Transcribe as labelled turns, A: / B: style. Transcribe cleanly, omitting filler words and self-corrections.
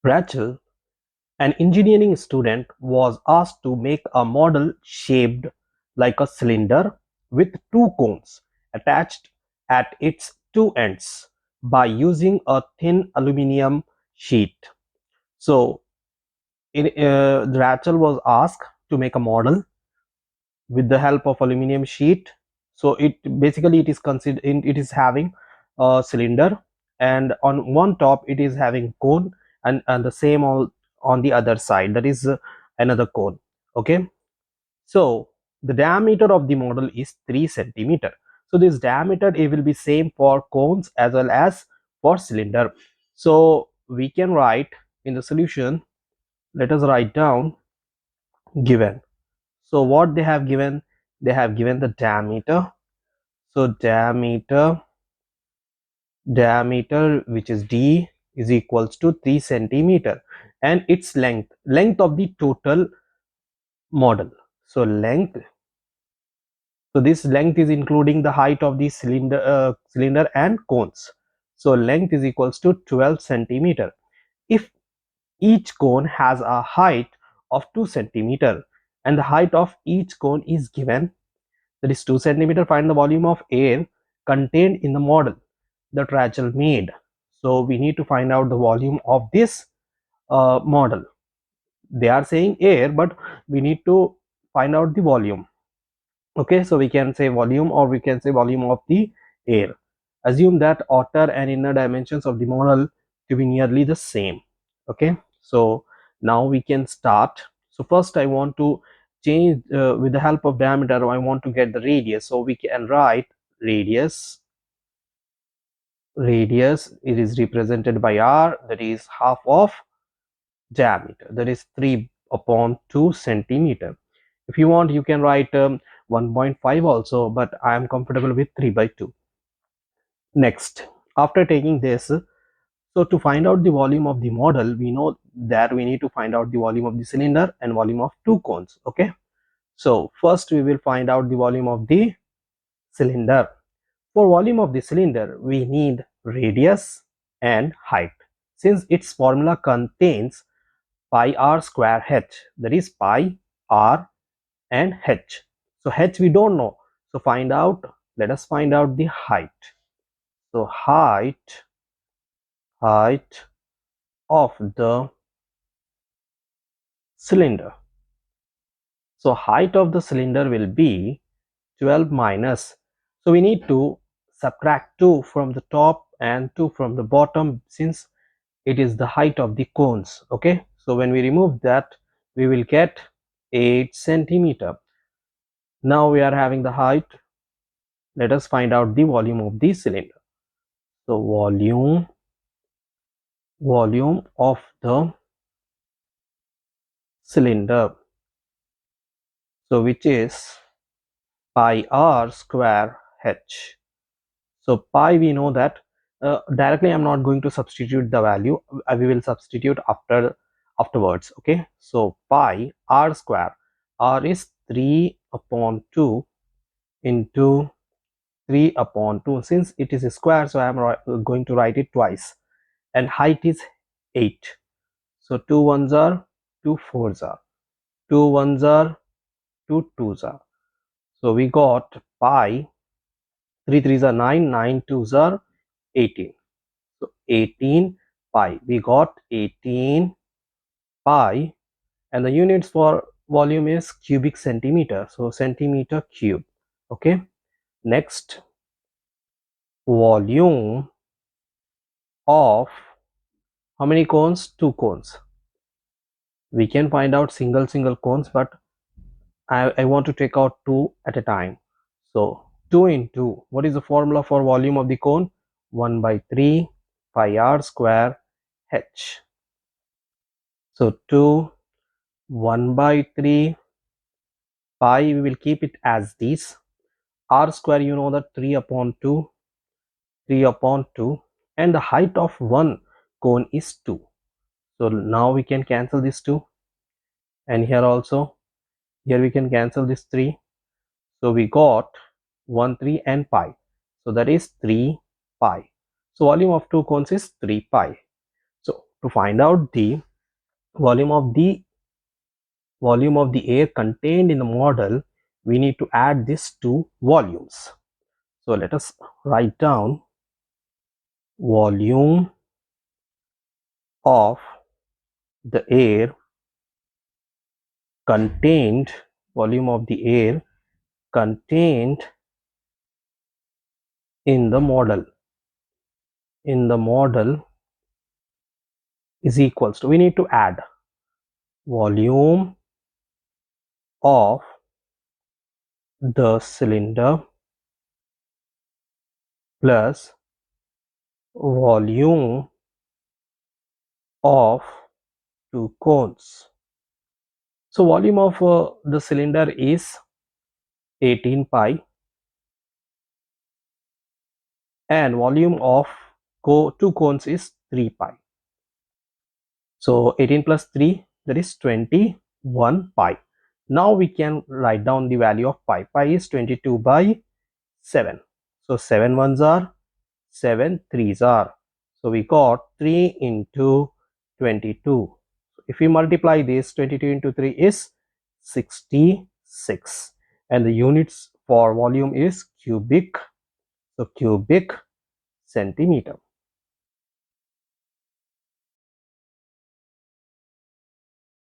A: Rachel, an engineering student, was asked to make a model shaped like a cylinder with two cones attached at its two ends by using a thin aluminium sheet. So, Rachel was asked to make a model with the help of aluminium sheet. So it basically it is considered it is having a cylinder, and on one top it is having cone, and the same all on the other side, that is another cone. Okay, so the diameter of the model is 3 centimeter. So this diameter, it will be same for cones as well as for cylinder. So we can write in the solution, let us write down given. So what they have given, they have given the diameter. So diameter which is d is equals to 3 centimeter, and its length of the total model. So length, so this length is including the height of the cylinder and cones. So length is equals to 12 centimeter. If each cone has a height of 2 centimeter and the height of each cone is given, that is 2 centimeter, find the volume of air contained in the model that Rachel made. So we need to find out the volume of this model. They are saying air, but we need to find out the volume. Okay, so we can say volume, or we can say volume of the air. Assume that outer and inner dimensions of the model to be nearly the same. Okay, so now we can start. So first I want to change with the help of diameter, I want to get the radius. So we can write radius. It is represented by r, that is half of diameter, that is 3 upon 2 centimeter. If you want, you can write 1.5 also, but I am comfortable with 3 by 2. Next, after taking this, so to find out the volume of the model, we know that we need to find out the volume of the cylinder and volume of two cones. Okay, so first we will find out the volume of the cylinder. For volume of the cylinder, we need radius and height. Since its formula contains pi r square h, that is pi r and h. So h we don't know. So let us find out the height. So height of the cylinder. So height of the cylinder will be 12 minus. So we need to subtract 2 from the top and 2 from the bottom, since it is the height of the cones. Okay, so when we remove that, we will get 8 centimeter. Now we are having the height. Let us find out the volume of the cylinder. So volume of the cylinder, so which is pi r square h. So pi, we know that directly I'm not going to substitute the value, we will substitute afterwards. Okay, so pi r square, r is 3 upon 2 into 3 upon 2. Since it is a square, so I am going to write it twice, and height is 8. So 2 ones are 2 fours are 2 ones are 2 twos are. So we got pi, 3 threes are 9, 9 twos are 18. So 18 pi, we got 18 pi, and the units for volume is cubic centimeter, so centimeter cube. Okay, next, volume of how many cones? 2 cones. We can find out single cones, but I want to take out 2 at a time. So 2 into, what is the formula for volume of the cone? 1 by 3 pi r square h. So 2, 1 by 3 pi, we will keep it as this. R square, you know that 3 upon 2, 3 upon 2, and the height of one cone is 2. So now we can cancel this 2, and here also, here we can cancel this 3. So we got 1, 3 and pi. So that is 3 pi. So volume of two cones is 3 pi. So to find out the volume of the air contained in the model, we need to add these two volumes. So let us write down volume of the air contained volume of the air contained in the model is equals to, we need to add volume of the cylinder plus volume of two cones. So volume of the cylinder is 18 pi and volume of two cones is 3 pi. So 18 plus 3, that is 21 pi. Now we can write down the value of pi. Pi is 22 by 7. So 7 ones are 7 threes are. So we got 3 into 22. If we multiply this, 22 into 3 is 66. And the units for volume is cubic. So cubic centimeter.